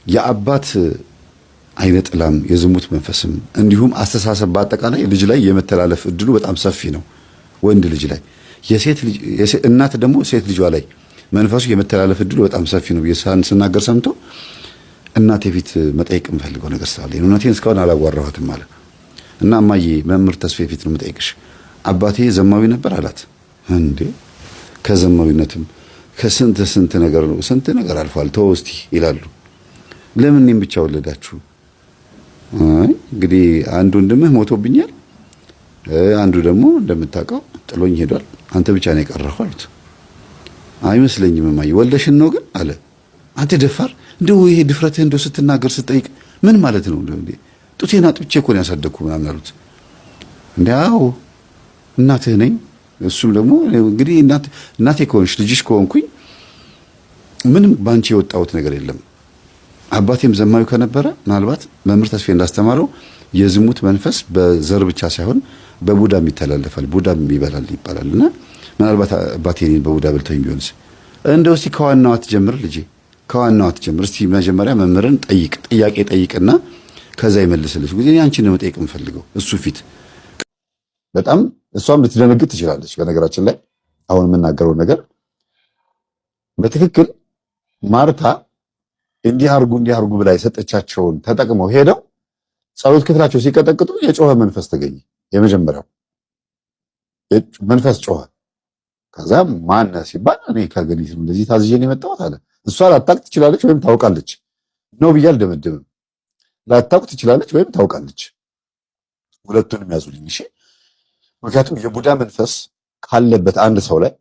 የአባት አይነ ጥላም የዝሙት መንፈስም እንዲሁም አስተሳሰብ በአጠቃላይ ልጅ ላይ የመተላለፍ እድሉ በጣም ሰፊ ነው። ወንድ ልጅ ላይ የሴት ልጅ እናት ደግሞ ሴት ልጇ ላይ መንፈሱ የመተላለፍ እድሉ በጣም ሰፊ ነው። ስናገር ሰምቶ እናቴ ፊት መጠየቅ የምፈልገው ነገር ስላለኝ እውነቴን እስካሁን አላዋራኋትም ማለት እና እማዬ መምህር ተስፋዬ ፊት ነው የምጠይቅሽ አባቴ ዘማዊ ነበር አላት። እንዴ ከዘማዊነትም ከስንት ነገር ነው ስንት ነገር አልፏል ተው እስቲ ይላሉ። ለምን እኔም ብቻ ወለዳችሁ? እንግዲህ አንዱ ወንድምህ ሞቶብኛል፣ አንዱ ደግሞ እንደምታውቀው ጥሎኝ ሄዷል። አንተ ብቻ ነው የቀረኸው አሉት። አይመስለኝም እማዬ ወልደሽን ነው ግን አለ። አንተ ደፋር እንደው ይሄ ድፍረትህ እንደው ስትናገር ስትጠይቅ ምን ማለት ነው? እንዴ ጡቴና ጥብቼ እኮ ነው ያሳደግኩ ምናምን አሉት። እንዲያው እናትህ ነኝ። እሱም ደግሞ እንግዲህ እናቴ ከሆንሽ ልጅሽ ከሆንኩኝ ምንም ባንቺ የወጣሁት ነገር የለም። አባቴም ዘማዊ ከነበረ ምናልባት መምህር ተስፋዬ እንዳስተማረው የዝሙት መንፈስ በዘር ብቻ ሳይሆን በቡዳም ይተላለፋል፣ ቡዳም ይበላል ይባላል። እና ምናልባት አባቴ እኔን በቡዳ በልቶኝ ቢሆንስ? እንደው እስቲ ከዋናው አትጀምር ልጄ፣ ከዋናው አትጀምር። እስቲ መጀመሪያ መምህርን ጥያቄ ጠይቅና ከዛ ይመልስልሽ። ጊዜ አንቺን ነው መጠየቅ የምፈልገው እሱ ፊት። በጣም እሷም ልትደነግጥ ትችላለች። በነገራችን ላይ አሁን የምናገረው ነገር በትክክል ማርታ እንዲህ አርጉ ብላ የሰጠቻቸውን ተጠቅመው ሄደው ጸሎት ክፍላቸው ሲቀጠቅጡ የጮኸ መንፈስ ተገኘ። የመጀመሪያው መንፈስ ጮኸ። ከዛ ማን ሲባል እኔ ከገሊት ነው እንደዚህ ታዝዤን የመጣሁት አለ። እሷ ላታውቅ ትችላለች ወይም ታውቃለች ነው ብዬ አልደመድምም። ላታውቅ ትችላለች ወይም ታውቃለች። ሁለቱንም ያዙልኝ እሺ። ምክንያቱም የቡዳ መንፈስ ካለበት አንድ ሰው ላይ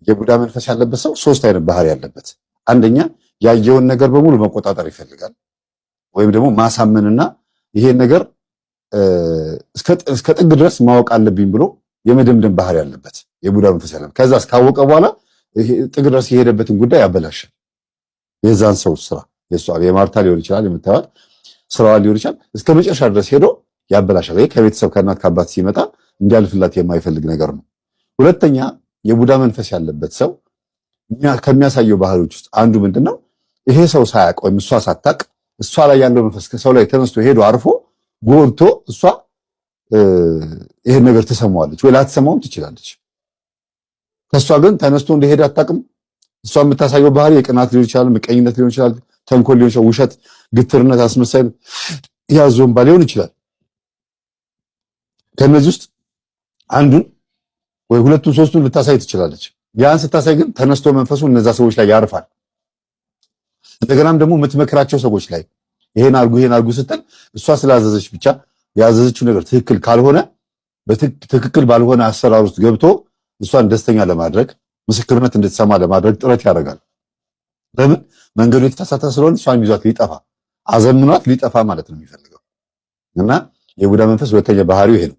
የቡዳ መንፈስ ያለበት ሰው ሶስት አይነት ባህሪ ያለበት፣ አንደኛ ያየውን ነገር በሙሉ መቆጣጠር ይፈልጋል፣ ወይም ደግሞ ማሳመንና ይሄን ነገር እስከ ጥግ ድረስ ማወቅ አለብኝ ብሎ የመደምደም ባህሪ ያለበት የቡዳ መንፈስ ያለበት። ከዛ እስካወቀ በኋላ ጥግ ድረስ የሄደበትን ጉዳይ ያበላሻል። የዛን ሰው ስራ የማርታ ሊሆን ይችላል፣ የምታዩት ስራዋ ሊሆን ይችላል። እስከ መጨረሻ ድረስ ሄዶ ያበላሻል። ይሄ ከቤተሰብ ከእናት ከአባት ሲመጣ እንዲያልፍላት የማይፈልግ ነገር ነው። ሁለተኛ የቡዳ መንፈስ ያለበት ሰው ከሚያሳየው ባህሪዎች ውስጥ አንዱ ምንድነው? ይሄ ሰው ሳያውቅ ወይም እሷ ሳታውቅ እሷ ላይ ያለው መንፈስ ከሰው ላይ ተነስቶ ሄዶ አርፎ ጎርቶ እሷ ይሄን ነገር ትሰማዋለች ወይ ላትሰማውም ትችላለች። ከሷ ግን ተነስቶ እንደሄደ አታውቅም። እሷ የምታሳየው ባህሪ የቅናት ሊሆን ይችላል፣ ምቀኝነት ሊሆን ይችላል፣ ተንኮል ሊሆን ይችላል፣ ውሸት፣ ግትርነት፣ አስመሳይነት፣ ያዞንባ ሊሆን ይችላል። ከነዚህ ውስጥ አንዱን ወይ ሁለቱን ሶስቱን ልታሳይ ትችላለች። ያን ስታሳይ ግን ተነስቶ መንፈሱ እነዛ ሰዎች ላይ ያርፋል። እንደገናም ደግሞ የምትመክራቸው ሰዎች ላይ ይሄን አርጉ ስትል እሷ ስላዘዘች ብቻ ያዘዘችው ነገር ትክክል ካልሆነ በትክክል ባልሆነ አሰራር ውስጥ ገብቶ እሷን ደስተኛ ለማድረግ ምስክርነት እንድትሰማ ለማድረግ ጥረት ያደርጋል። ለምን? መንገዱ የተሳሳተ ስለሆነ እሷን ይዟት ሊጠፋ አዘምኗት ሊጠፋ ማለት ነው የሚፈልገው። እና የቡዳ መንፈስ ሁለተኛ ባህሪው ይሄ ነው።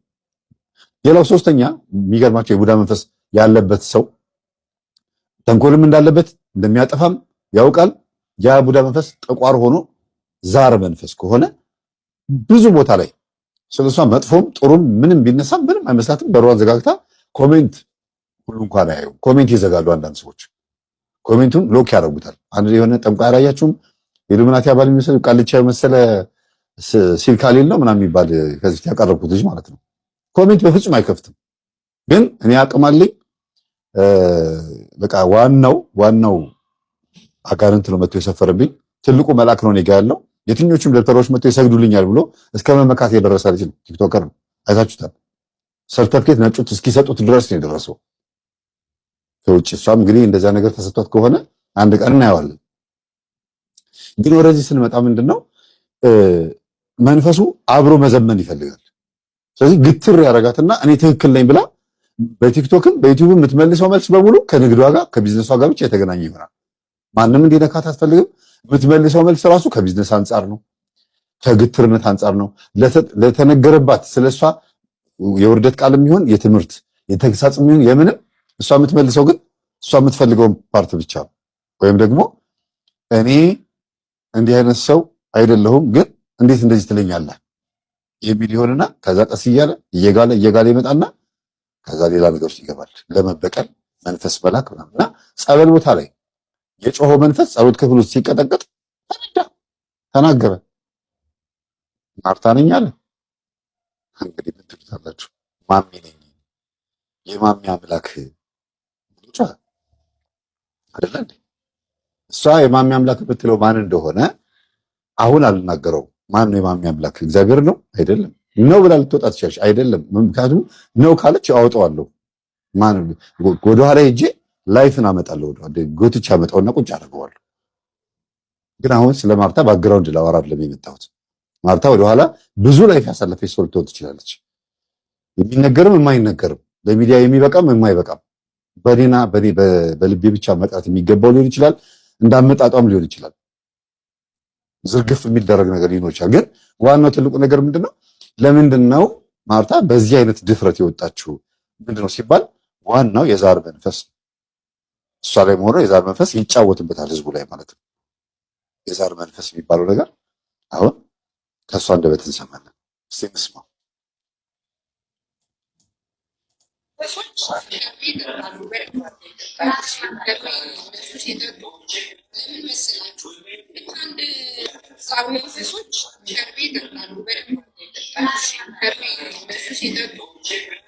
ሌላው ሶስተኛ የሚገርማቸው የቡዳ መንፈስ ያለበት ሰው ተንኮልም እንዳለበት እንደሚያጠፋም ያውቃል። ያ ቡዳ መንፈስ ጠቋር ሆኖ ዛር መንፈስ ከሆነ ብዙ ቦታ ላይ ስለሷ መጥፎም ጥሩም ምንም ቢነሳ ምንም አይመስላትም። በሯን ዘጋግታ ኮሜንት ሁሉ እንኳን አያዩ። ኮሜንት ይዘጋሉ። አንዳንድ ሰዎች ኮሜንቱን ሎክ ያደርጉታል። አንድ የሆነ ጠንቋይ አላያችሁም? የሉሚናቲ አባል የሚመስል ቃልቻ የመሰለ ሲል ካሌል ነው ምናምን የሚባል ከዚህ ያቀረብኩት ልጅ ማለት ነው። ኮሜንት በፍጹም አይከፍትም። ግን እኔ አቅም አለኝ በቃ ዋናው አጋንንት ነው መጥቶ የሰፈረብኝ። ትልቁ መልአክ ነው እኔ ጋ ያለው። የትኞቹም ደብተሮች መጥቶ ይሰግዱልኛል ብሎ እስከ መመካት የደረሰ ልጅ ነው። ቲክቶከር ነው፣ አይታችሁታል። ሰርተፍኬት ነጩት እስኪሰጡት ድረስ ነው የደረሰው ከውጭ። እሷም እንግዲህ እንደዛ ነገር ተሰጥቷት ከሆነ አንድ ቀን እናየዋለን። ግን ወደዚህ ስንመጣ ምንድነው መንፈሱ አብሮ መዘመን ይፈልጋል። ስለዚህ ግትር ያረጋትና እኔ ትክክል ነኝ ብላ በቲክቶክም በዩቲዩብም የምትመልሰው መልስ በሙሉ ከንግዷ ጋር ከቢዝነሷ ጋር ብቻ የተገናኘ ይሆናል። ማንም እንዲነካት አትፈልግም። የምትመልሰው መልስ ራሱ ከቢዝነስ አንጻር ነው፣ ከግትርነት አንጻር ነው። ለተነገረባት ስለሷ የውርደት ቃል የሚሆን የትምህርት የተግሳጽ የሚሆን የምንም እሷ የምትመልሰው ግን እሷ የምትፈልገውን ፓርት ብቻ ነው። ወይም ደግሞ እኔ እንዲህ አይነት ሰው አይደለሁም ግን እንዴት እንደዚህ ትለኛለህ የሚል ይሆንና ከዛ ቀስ እያለ እየጋለ ይመጣና ከዛ ሌላ ነገር ውስጥ ይገባል። ለመበቀል መንፈስ መላክ ምናምንና ጸበል ቦታ ላይ የጮሆ መንፈስ ጸሎት ክፍል ውስጥ ሲቀጠቀጥ ተነዳ ተናገረ። ማርታ ነኝ አለ። እንግዲህ ምን ትሉታላችሁ? ማሚ ነኝ የማሚ አምላክ ብቻ አይደለ እንዴ? እሷ የማሚ አምላክ የምትለው ማን እንደሆነ አሁን አልናገረው። ማን ነው የማሚ አምላክ? እግዚአብሔር ነው አይደለም? ነው ብላ ልትወጣ ትችላለች። አይደለም ምክንያቱም ነው ካለች አወጣዋለሁ። ማን ወደኋላ ሄጄ ላይፍን አመጣለሁ። ወደ ጎትቻ አመጣውና ቁጭ አደርገዋለሁ። ግን አሁን ስለ ማርታ ባክግራውንድ ላወራ አይደለም የመጣሁት። ማርታ ወደኋላ ብዙ ላይፍ ያሳለፈች ሰው ልትሆን ትችላለች። የሚነገርም የማይነገርም፣ በሚዲያ የሚበቃም የማይበቃም፣ በኔና በልቤ ብቻ መቅረት የሚገባው ሊሆን ይችላል፣ እንዳመጣጧም ሊሆን ይችላል። ዝርግፍ የሚደረግ ነገር ሊኖር ይችላል። ግን ዋናው ትልቁ ነገር ምንድነው? ለምንድነው ማርታ በዚህ አይነት ድፍረት የወጣችው? ምንድነው ሲባል ዋናው የዛር መንፈስ እሷ ላይ ሆኖ የዛር መንፈስ ይጫወትበታል ህዝቡ ላይ ማለት ነው። የዛር መንፈስ የሚባለው ነገር አሁን ከእሷ አንደበት እንሰማለን። እስቲ እንስማ።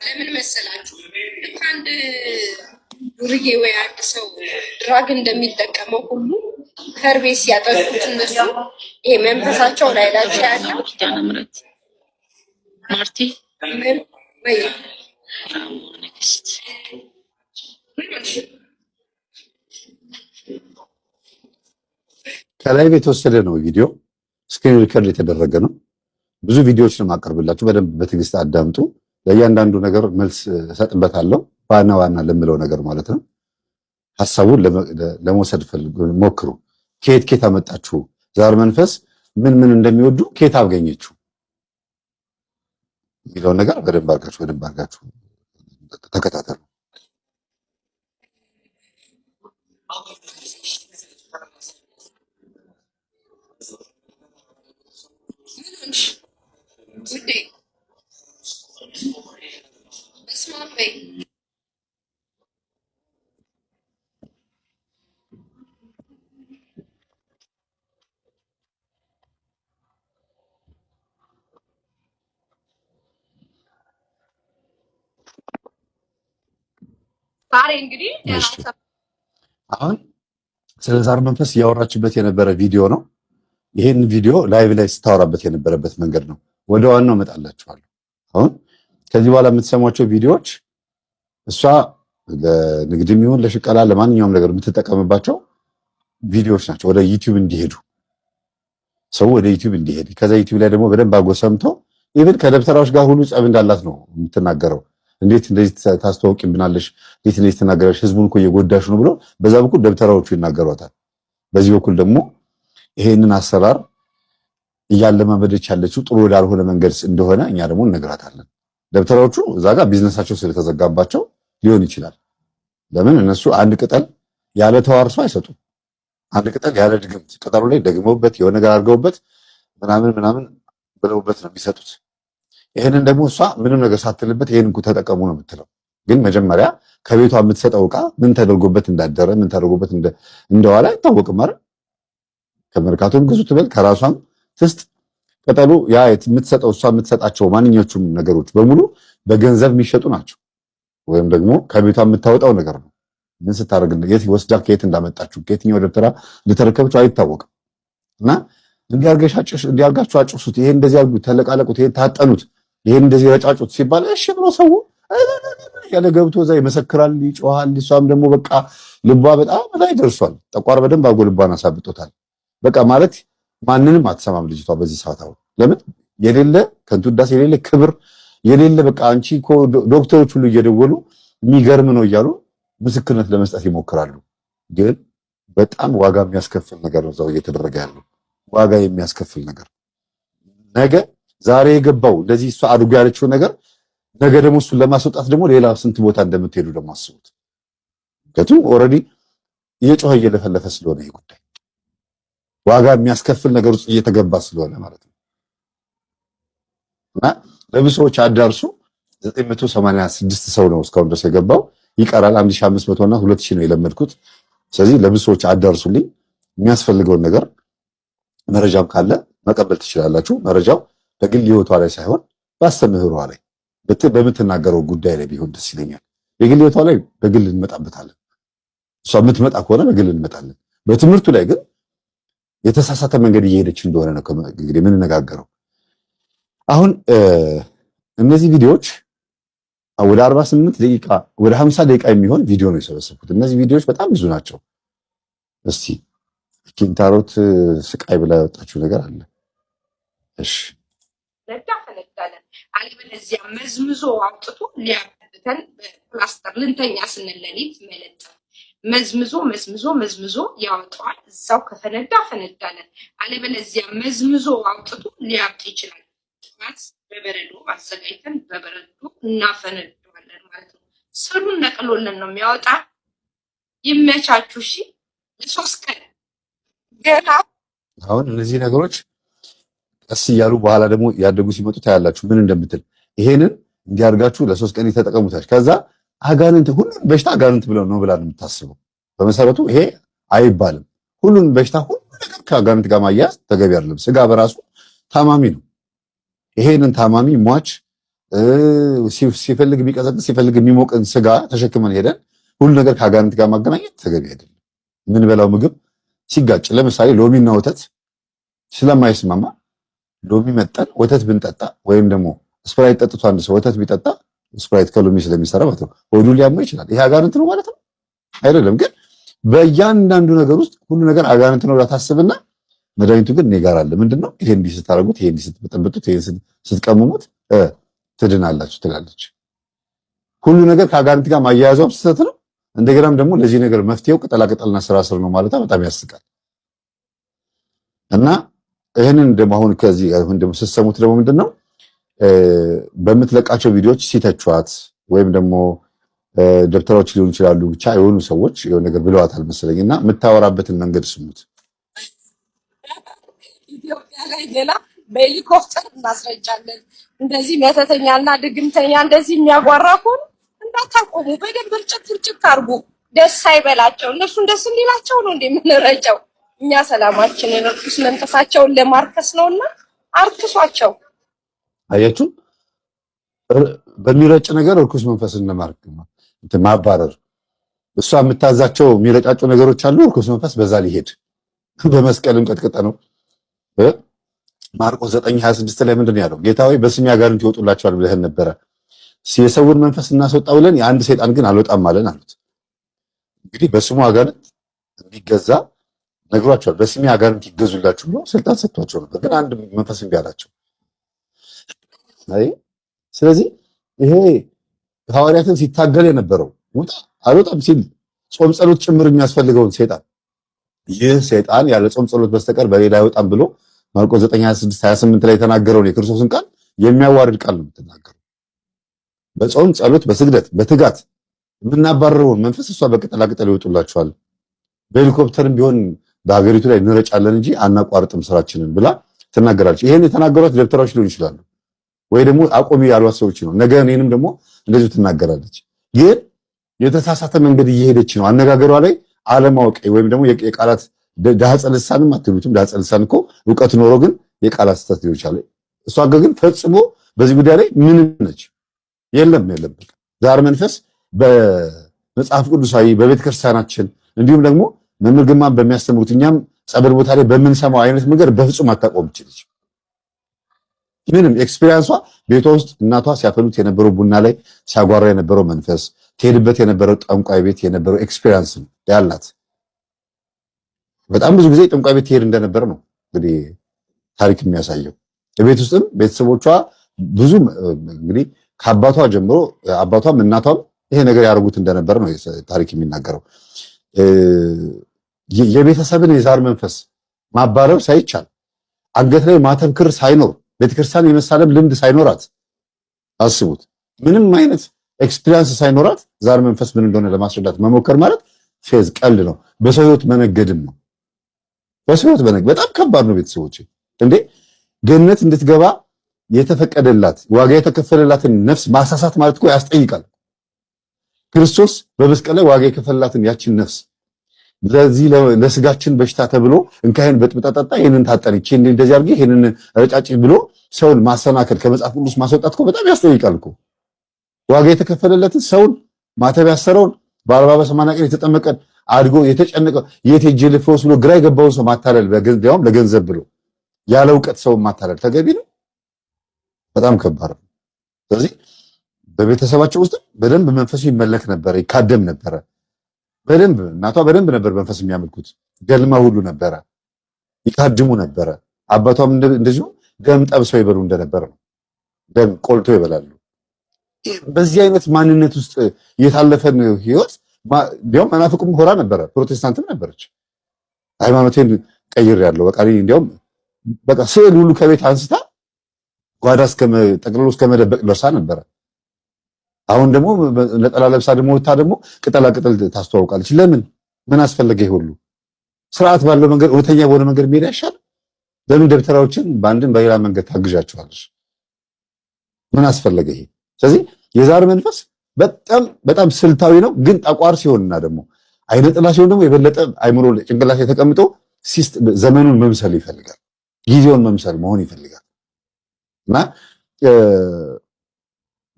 ለምን መሰላችሁ? አንድ ዱርዬ ወይ አንድ ሰው ድራግ እንደሚጠቀመው ሁሉ ከርቤ ሲያጠጡት እነሱ ይሄ መንፈሳቸው ላይ ያለው ማርቲ ምን ወይ ከላይ የተወሰደ ነው ቪዲዮ፣ ስክሪን ሪከርድ የተደረገ ነው። ብዙ ቪዲዮዎችን ማቀርብላችሁ በደንብ በትዕግስት አዳምጡ። ለእያንዳንዱ ነገር መልስ እሰጥበታለሁ። ዋና ዋና ለምለው ነገር ማለት ነው። ሐሳቡን ለመውሰድ ሞክሩ። ከየት አመጣችሁ? ዛር መንፈስ ምን እንደሚወዱ ከየት አገኘችሁ የሚለውን ነገር በደንብ አድርጋችሁ ተከታተሉ። አሁን ስለ ዛር መንፈስ እያወራችበት የነበረ ቪዲዮ ነው። ይሄን ቪዲዮ ላይቭ ላይ ስታወራበት የነበረበት መንገድ ነው። ወደ ዋናው እመጣላችኋለሁ። አሁን ከዚህ በኋላ የምትሰሟቸው ቪዲዮዎች እሷ ለንግድም ይሁን ለሽቀላ ለማንኛውም ነገር የምትጠቀምባቸው ቪዲዮዎች ናቸው። ወደ ዩቲዩብ እንዲሄዱ ሰው ወደ ዩቲዩብ እንዲሄድ ከዛ ዩቲዩብ ላይ ደግሞ በደንብ አጎ ሰምቶ ኢቭን ከደብተራዎች ጋር ሁሉ ጸብ እንዳላት ነው የምትናገረው። እንዴት እንደዚህ ታስተዋውቂብናለሽ? እንዴት እንደዚህ ተናገረሽ? ህዝቡን እኮ እየጎዳሽ ነው ብሎ በዛ በኩል ደብተራዎቹ ይናገሯታል። በዚህ በኩል ደግሞ ይሄንን አሰራር እያለማመደች ያለችው ጥሩ ወዳልሆነ መንገድ እንደሆነ እኛ ደግሞ እንነግራታለን። ደብተራዎቹ እዛ ጋር ቢዝነሳቸው ስለተዘጋባቸው ሊሆን ይችላል። ለምን እነሱ አንድ ቅጠል ያለ ተዋርሶ አይሰጡም። አንድ ቅጠል ያለ ድግምት ቅጠሉ ላይ ደግመውበት የሆነ ነገር አድርገውበት ምናምን ብለውበት ነው የሚሰጡት። ይሄንን ደግሞ እሷ ምንም ነገር ሳትልበት ይሄን እኮ ተጠቀሙ ነው የምትለው። ግን መጀመሪያ ከቤቷ የምትሰጠው ዕቃ ምን ተደርጎበት እንዳደረ ምን ተደርጎበት እንደዋለ አይታወቅም አይደል? ከመርካቶም ግዙ ትበል ከራሷም ትስጥ ቅጠሉ ያ የምትሰጠው እሷ የምትሰጣቸው ማንኛዎቹም ነገሮች በሙሉ በገንዘብ የሚሸጡ ናቸው። ወይም ደግሞ ከቤቷ የምታወጣው ነገር ነው። ምን ስታደርግ የት ወስዳ ከየት እንዳመጣችሁ ከየትኛው ደብተራ እንደተረከበችው አይታወቅም። እና እንዲያርጋችሁ አጭሱት፣ ይሄን እንደዚህ አድርጉት፣ ተለቃለቁት፣ ይሄን ታጠኑት፣ ይሄን እንደዚህ ረጫጩት ሲባል እሺ ብሎ ሰው ያለ ገብቶ እዛ ይመሰክራል፣ ይጮሃል። እሷም ደግሞ በቃ ልቧ በጣም ላይ ደርሷል። ጠቋር በደንብ አጎ ልቧን አሳብጦታል። በቃ ማለት ማንንም አትሰማም ልጅቷ በዚህ ሰዓት። አሁን ለምን የሌለ ከንቱ ዳስ የሌለ ክብር የሌለ በቃ አንቺ እኮ ዶክተሮች ሁሉ እየደወሉ የሚገርም ነው እያሉ ምስክርነት ለመስጠት ይሞክራሉ። ግን በጣም ዋጋ የሚያስከፍል ነገር ነው እዛው እየተደረገ ያለው ዋጋ የሚያስከፍል ነገር። ነገ ዛሬ የገባው እንደዚህ እሷ አድርጎ ያለችው ነገር ነገ ደግሞ እሱን ለማስወጣት ደግሞ ሌላ ስንት ቦታ እንደምትሄዱ ደግሞ አስቡት። ምክንያቱም ኦልሬዲ እየጮኸ እየለፈለፈ ስለሆነ ይሄ ጉዳይ ዋጋ የሚያስከፍል ነገር ውስጥ እየተገባ ስለሆነ ማለት ነው። እና ለብዙ ሰዎች አዳርሱ። 986 ሰው ነው እስካሁን ድረስ የገባው። ይቀራል 1500 እና 2000 ነው የለመድኩት። ስለዚህ ለብዙ ሰዎች አዳርሱልኝ። የሚያስፈልገውን ነገር መረጃም ካለ መቀበል ትችላላችሁ። መረጃው በግል ህይወቷ ላይ ሳይሆን በአስተምህሯ ላይ በምትናገረው ጉዳይ ላይ ቢሆን ደስ ይለኛል። የግል ህይወቷ ላይ በግል እንመጣበታለን። እሷ የምትመጣ ከሆነ በግል እንመጣለን። በትምህርቱ ላይ ግን የተሳሳተ መንገድ እየሄደች እንደሆነ ነው እንግዲህ የምንነጋገረው። አሁን እነዚህ ቪዲዮዎች ወደ 48 ደቂቃ ወደ 50 ደቂቃ የሚሆን ቪዲዮ ነው የሰበሰብኩት። እነዚህ ቪዲዮዎች በጣም ብዙ ናቸው። እስቲ ኪንታሮት ስቃይ ብላ ያወጣችው ነገር አለ። እሺ ነዳ ፈነዳለን። አለበለዚያ መዝምዞ አውጥቶ ሊያበተን ፕላስተር ልንተኛ ስንል ሌሊት መለጠፍ መዝምዞ ያወጣዋል። እዛው ከፈነዳ ፈነዳለን። አለበለዚያ መዝምዞ አውጥቶ ሊያብጥ ይችላል። ጠዋት በበረዶ አዘጋጅተን በበረዶ እናፈነደዋለን ማለት ነው። ስሩን ነቅሎልን ነው የሚያወጣ። ይመቻችሁ። እሺ ለ3 ቀን ገና አሁን እነዚህ ነገሮች ቀስ እያሉ በኋላ ደግሞ ያደጉ ሲመጡ ታያላችሁ ምን እንደምትል። ይሄንን እንዲያርጋችሁ ለ3 ቀን ተጠቀሙታች። ከዛ አጋንንት ሁሉን በሽታ አጋንንት ብለው ነው ብላ የምታስበው። በመሰረቱ ይሄ አይባልም። ሁሉን በሽታ ሁሉ ነገር ከአጋንንት ጋር ማያያዝ ተገቢ አይደለም። ስጋ በራሱ ታማሚ ነው። ይሄንን ታማሚ ሟች ሲፈልግ የሚቀዘቅዝ ሲፈልግ የሚሞቅን ስጋ ተሸክመን ሄደን ሁሉ ነገር ከአጋንንት ጋር ማገናኘት ተገቢ አይደለም። የምንበላው ምግብ ሲጋጭ፣ ለምሳሌ ሎሚና ወተት ስለማይስማማ ሎሚ መጠን ወተት ብንጠጣ ወይም ደግሞ ስፕራይት ጠጥቶ አንድ ሰው ወተት ቢጠጣ ስፕራይት ከሎሚ ስለሚሰራ ማለት ነው ሆዱ ሊያመው ይችላል። ይሄ አጋንንት ነው ማለት ነው አይደለም። ግን በእያንዳንዱ ነገር ውስጥ ሁሉ ነገር አጋንንት ነው ታስብና መድኃኒቱ ግን እኔ ጋር አለ። ምንድነው? ይሄ እንዲህ ስታረጉት፣ ይሄ እንዲህ ስትበጠብጡት፣ ይሄ ስትቀምሙት ትድናላችሁ ትላለች። ሁሉ ነገር ከአጋንንት ጋር ማያያዟም ስህተት ነው። እንደገናም ደግሞ ለዚህ ነገር መፍትሄው ቅጠላቅጠልና ስራ ስር ነው ማለት በጣም ያስቃል። እና ይሄንን ደግሞ አሁን ከዚህ አሁን ደግሞ ስትሰሙት ደግሞ ምንድነው በምትለቃቸው ቪዲዮዎች ሲተቿት ወይም ደግሞ ደብተራዎች ሊሆኑ ይችላሉ ብቻ የሆኑ ሰዎች የሆነ ነገር ብለዋታል መሰለኝና የምታወራበትን መንገድ ስሙት። ኢትዮጵያ ላይ ገና በሄሊኮፕተር እናስረጃለን። እንደዚህ መተተኛና ድግምተኛ እንደዚህ የሚያጓራ ከሆነ እንዳታቆሙ፣ በደንብ እርጭት አድርጉ። ደስ አይበላቸው። እነሱን ደስ እንዲላቸው ነው እንደምንረጨው። እኛ ሰላማችንን እርኩስ መንፈሳቸውን ለማርከስ ነውና አርክሷቸው። አያችሁ፣ በሚረጭ ነገር እርኩስ መንፈስን ማባረር። እሷ የምታዛቸው የሚረጫቸው ነገሮች አሉ። እርኩስ መንፈስ በዛ ሊሄድ በመስቀልም ቀጥቅጠ ነው። ማርቆስ 9:26 ላይ ምንድን ያለው? ጌታ ሆይ በስሜ አጋንንት ይወጡላቸዋል ብለህን ነበረ፣ የሰውን መንፈስ እናስወጣ ብለን የአንድ ሰይጣን ግን አልወጣም አለን አሉት። እንግዲህ በስሙ አጋንንት እንዲገዛ ነግሯቸዋል። በስሜ አጋንንት ይገዙላችሁ ብሎ ስልጣን ሰጥቷቸው ነበር። ግን አንድ መንፈስ እምቢ አላቸው። ስለዚህ ይሄ ሐዋርያትን ሲታገል የነበረው ውጣ አልወጣም ሲል ጾም ጸሎት ጭምር የሚያስፈልገውን ሰይጣን ይህ ሰይጣን ያለ ጾም ጸሎት በስተቀር በሌላ አይወጣም ብሎ ማርቆስ 9:26-28 ላይ የተናገረውን የክርስቶስን ቃል የሚያዋርድ ቃል ነው የምትናገረው። በጾም ጸሎት፣ በስግደት፣ በትጋት የምናባረረውን መንፈስ እሷ በቅጠላቅጠል ይወጡላችኋል፣ በሄሊኮፕተርም ቢሆን በሀገሪቱ ላይ እንረጫለን እንጂ አናቋርጥም ስራችንን ብላ ትናገራለች። ይሄን የተናገሯት ደብተራዎች ሊሆኑ ይችላሉ ወይ ደግሞ አቆሚ ያሏት ሰዎች ነው። ነገ እኔንም ደግሞ እንደዚሁ ትናገራለች። ግን የተሳሳተ መንገድ እየሄደች ነው። አነጋገሯ ላይ አለማወቅ ወይም ደግሞ የቃላት ዳህጸ ልሳንም አትሉትም። ዳህጸ ልሳን እኮ እውቀት ኖሮ ግን የቃላት ስህተት ሊሆን ይችላል። እሷ ግን ፈጽሞ በዚህ ጉዳይ ላይ ምንም ነች የለም። ዛር መንፈስ በመጽሐፍ ቅዱሳዊ በቤተ ክርስቲያናችን እንዲሁም ደግሞ መምህር ግርማን በሚያስተምሩት እኛም ጸበል ቦታ ላይ በምንሰማው አይነት መንገድ በፍጹም አታቆም ይችላል። ምንም ኤክስፒሪየንሷ ቤቷ ውስጥ እናቷ ሲያፈሉት የነበረው ቡና ላይ ሲያጓራ የነበረው መንፈስ፣ ትሄድበት የነበረው ጠንቋይ ቤት የነበረው ኤክስፒሪየንስ ነው ያላት። በጣም ብዙ ጊዜ ጠንቋይ ቤት ትሄድ እንደነበረ ነው እንግዲህ ታሪክ የሚያሳየው። ቤት ውስጥም ቤተሰቦቿ ብዙ እንግዲህ ከአባቷ ጀምሮ አባቷም እናቷም ይሄ ነገር ያደርጉት እንደነበረ ነው ታሪክ የሚናገረው። የቤተሰብን የዛር መንፈስ ማባረር ሳይቻል አንገት ላይ ማተብ ክር ሳይኖር ቤተክርስቲያን የመሳለም ልምድ ሳይኖራት አስቡት፣ ምንም አይነት ኤክስፒሪየንስ ሳይኖራት ዛር መንፈስ ምን እንደሆነ ለማስረዳት መሞከር ማለት ፌዝ ቀልድ ነው። በሰው ህይወት መነገድም ነው። በሰው ህይወት መነገድ በጣም ከባድ ነው። ቤተሰቦች እንዴ ገነት እንድትገባ የተፈቀደላት ዋጋ የተከፈለላትን ነፍስ ማሳሳት ማለት እኮ ያስጠይቃል። ክርስቶስ በመስቀል ላይ ዋጋ የከፈለላትን ያችን ነፍስ ለዚህ ለስጋችን በሽታ ተብሎ እንካይን በጥብጣጣ ይሄንን ታጠሪች እንደዚህ አድርጌ ይሄንን ረጫጭ ብሎ ሰውን ማሰናከል ከመጽሐፍ ቅዱስ ማስወጣት እኮ በጣም ያስጠይቃል እኮ። ዋጋ የተከፈለለትን ሰውን ማተብ ያሰረውን በአርባ በሰማንያ ቀን የተጠመቀን አድጎ የተጨነቀ የት ሄጄ ልፈውስ ብሎ ግራ የገባውን ሰው ማታለል በገንዘብ ለገንዘብ ብሎ ያለ እውቀት ሰውን ማታለል ተገቢ ነው? በጣም ከባድ ነው። ስለዚህ በቤተሰባቸው ውስጥ በደንብ መንፈሱ ይመለክ ነበረ፣ ይካደም ነበረ። በደንብ እናቷ በደንብ ነበር መንፈስ የሚያመልኩት። ገልማ ሁሉ ነበረ፣ ይካድሙ ነበረ። አባቷም እንደዚሁ ደም ጠብሰው ይበሉ እንደነበረ ነው። ደም ቆልቶ ይበላሉ። በዚህ አይነት ማንነት ውስጥ የታለፈን ህይወት እንዲያውም መናፍቁም ሆራ ነበረ፣ ፕሮቴስታንትም ነበረች። ሃይማኖቴን ቀይሬያለሁ በቃ እንዲያውም በቃ ስዕል ሁሉ ከቤት አንስታ ጓዳ ጠቅልሎ እስከ መደበቅ ደርሳ ነበረ። አሁን ደግሞ ነጠላ ለብሳ ደግሞ ወታ ደግሞ ቅጠላ ቅጠል ታስተዋውቃለች። ለምን? ምን አስፈለገ? ይሁሉ ስርዓት ባለው መንገድ እውነተኛ በሆነ መንገድ መሄድ ያሻል። ለምን ደብተራዎችን በአንድም በሌላ መንገድ ታግዣቸዋለች? ምን አስፈለገ ይሄ? ስለዚህ የዛር መንፈስ በጣም በጣም ስልታዊ ነው። ግን ጠቋር ሲሆንና ደግሞ አይነ ጥላ ሲሆን ደግሞ የበለጠ አይምሮ ጭንቅላት ተቀምጦ ዘመኑን መምሰል ይፈልጋል። ጊዜውን መምሰል መሆን ይፈልጋል እና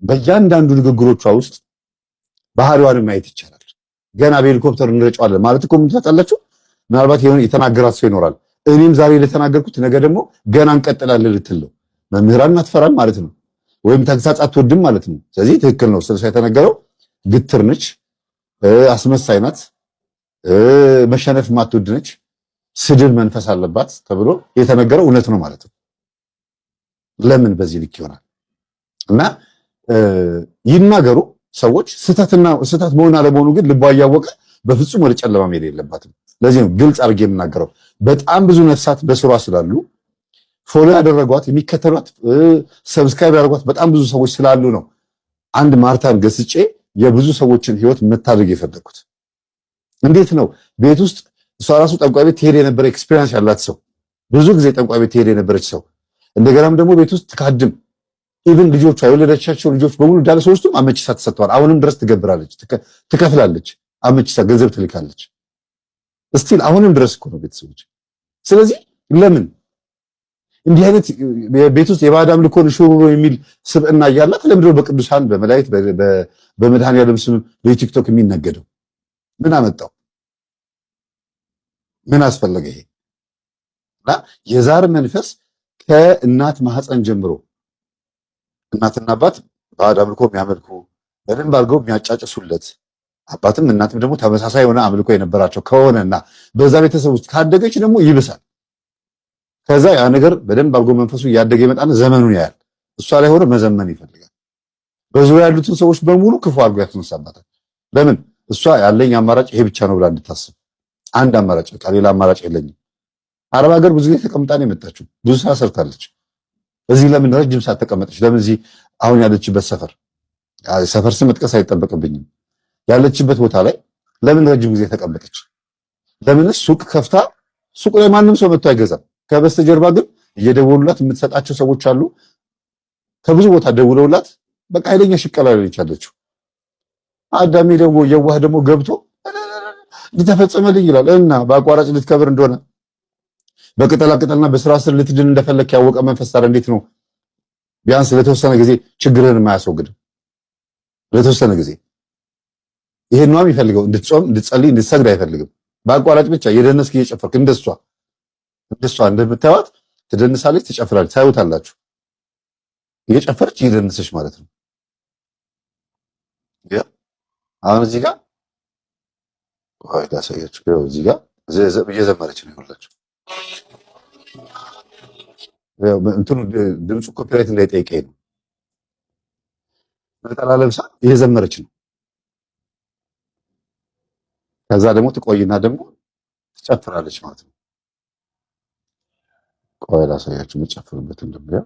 በእያንዳንዱ ንግግሮቿ ውስጥ ባህሪዋን ማየት ይቻላል። ገና በሄሊኮፕተር እንረጫዋለን ማለት እኮ ምን ታውቃላችሁ? ምናልባት የተናገራት ሰው ይኖራል። እኔም ዛሬ ለተናገርኩት ነገ ደግሞ ገና እንቀጥላለን ልትል ነው። መምህራን አትፈራም ማለት ነው፣ ወይም ተግሳጽ አትወድም ማለት ነው። ስለዚህ ትክክል ነው። ስለሷ የተነገረው ግትር ነች፣ አስመሳይ ናት፣ መሸነፍ ማትወድ ነች፣ ስድብ መንፈስ አለባት ተብሎ የተነገረው እውነት ነው ማለት ነው። ለምን በዚህ ልክ ይሆናል? እና ይናገሩ ሰዎች ስህተት መሆን አለመሆኑ ግን ልቧ እያወቀ በፍጹም ወደ ጨለማ መሄድ የለባትም። ለዚህ ነው ግልጽ አድርጌ የምናገረው። በጣም ብዙ ነፍሳት በስሯ ስላሉ ፎሎ ያደረጓት የሚከተሏት ሰብስክራይብ ያደረጓት በጣም ብዙ ሰዎች ስላሉ ነው አንድ ማርታን ገስጬ የብዙ ሰዎችን ህይወት መታደግ የፈለኩት። እንዴት ነው ቤት ውስጥ እሷ ራሱ ጠንቋይ ቤት ትሄድ የነበረ ኤክስፒሪየንስ ያላት ሰው፣ ብዙ ጊዜ ጠንቋይ ቤት ትሄድ የነበረች ሰው፣ እንደገናም ደግሞ ቤት ውስጥ ትካድም ኢቭን ልጆቿ የወለደቻቸው ልጆች በሙሉ እንዳለ ሶስቱም አመቺሳ ተሰጥተዋል። አሁንም ድረስ ትገብራለች፣ ትከፍላለች፣ አመቺሳ ገንዘብ ትልካለች። እስቲል አሁንም ድረስ እኮ ነው ቤተሰቦች። ስለዚህ ለምን እንዲህ አይነት ቤት ውስጥ የባዕድ አምልኮን ሹሩ የሚል ስብዕና እያላት ለምንድነው በቅዱሳን በመላእክት በመድኃኒዓለም ስም በቲክቶክ የሚነገደው? ምን አመጣው? ምን አስፈለገ ይሄ? እና የዛር መንፈስ ከእናት ማህፀን ጀምሮ እናትና አባት ባዕድ አምልኮ የሚያመልኩ በደንብ አድርገው የሚያጫጭሱለት አባትም እናትም ደግሞ ተመሳሳይ የሆነ አምልኮ የነበራቸው ከሆነና በዛ ቤተሰብ ውስጥ ካደገች ደግሞ ይብሳል። ከዛ ያ ነገር በደንብ አድርጎ መንፈሱ እያደገ ይመጣና ዘመኑን ያያል። እሷ ላይ ሆነ መዘመን ይፈልጋል። በዙሪያ ያሉትን ሰዎች በሙሉ ክፉ አድርጎ ያስነሳባታል። ለምን? እሷ ያለኝ አማራጭ ይሄ ብቻ ነው ብላ እንድታስብ። አንድ አማራጭ በቃ ሌላ አማራጭ የለኝም። አረብ ሀገር ብዙ ጊዜ ተቀምጣ ነው የመጣችው። ብዙ ስራ ሰርታለች። እዚህ ለምን ረጅም ሰዓት ተቀመጠች? ለምን እዚህ አሁን ያለችበት ሰፈር ስም መጥቀስ አይጠበቅብኝም። ያለችበት ቦታ ላይ ለምን ረጅም ጊዜ ተቀመጠች? ለምን ሱቅ ከፍታ ሱቅ ላይ ማንም ሰው መጥቶ አይገዛም። ከበስተጀርባ ግን እየደወሉላት የምትሰጣቸው ሰዎች አሉ። ከብዙ ቦታ ደውለውላት በቃ ኃይለኛ ሽቀላ ላይ ያለችው። አዳሚ ደግሞ የዋህ ደግሞ ገብቶ ሊተፈጸመልኝ ይላል እና በአቋራጭ ልትከብር እንደሆነ በቅጠላ ቅጠልና በስራ ስር ልትድን እንደፈለክ ያወቀ መንፈስ ታዲያ እንዴት ነው ቢያንስ ለተወሰነ ጊዜ ችግርን የማያስወግድ? ለተወሰነ ጊዜ ይሄን ነው የሚፈልገው። እንድትጾም፣ እንድትጸልይ፣ እንድትሰግድ አይፈልግም። በአቋራጭ ብቻ የደነስክ እየጨፈርክ እንደሷ እንደምታዩት ትደንሳለች፣ ትጨፍራለች። ታዩታላችሁ። እየጨፈረች እየደነሰች ማለት ነው። አሁን እዚህ ጋር ወይ ላሳያችሁ። እዚህ ጋር እየዘመረች ነው ይኸውላችሁ። እንትኑ ድምፁ ኮፒራይት እንዳይጠይቀኝ ነው። ነጠላ ለብሳ እየዘመረች ነው። ከዛ ደግሞ ትቆይና ደግሞ ትጨፍራለች ማለት ነው። ቆይ ላሳያችሁ የምትጨፍርበት እንደምያ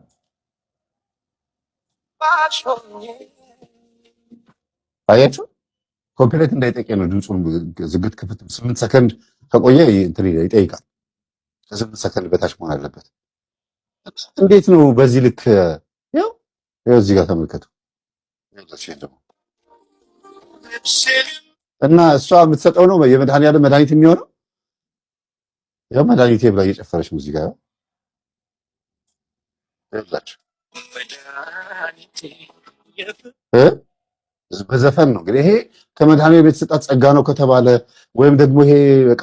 አያችሁ። ኮፒራይት እንዳይጠይቀኝ ነው ድምፁን ዝግት ክፍት 8 ሰከንድ ከቆየ እንትን ይጠይቃል። ከ8 ሰከንድ በታች መሆን አለበት። እንዴት ነው በዚህ ልክ? ያው እዚህ ጋር ተመልከቱ። እና እሷ የምትሰጠው ነው የመድኃኒዓለም መድኃኒት የሚሆነው። ያው መድኃኒቴ ብላ እየጨፈረች ሙዚቃ ያላችሁ በዘፈን ነው እንግዲህ። ይሄ ከመድኃኒዓለም የተሰጣት ጸጋ ነው ከተባለ ወይም ደግሞ ይሄ በቃ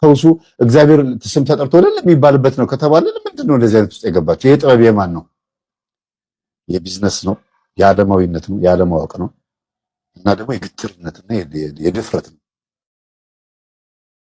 ፈውሱ እግዚአብሔር ስም ተጠርቶ የሚባልበት ነው ከተባለ ምንድን ነው እንደዚህ አይነት ውስጥ የገባቸው? ይሄ ጥበብ የማን ነው? የቢዝነስ ነው፣ የዓለማዊነት ነው፣ የዓለማወቅ ነው እና ደግሞ የግትርነትና የድፍረት ነው።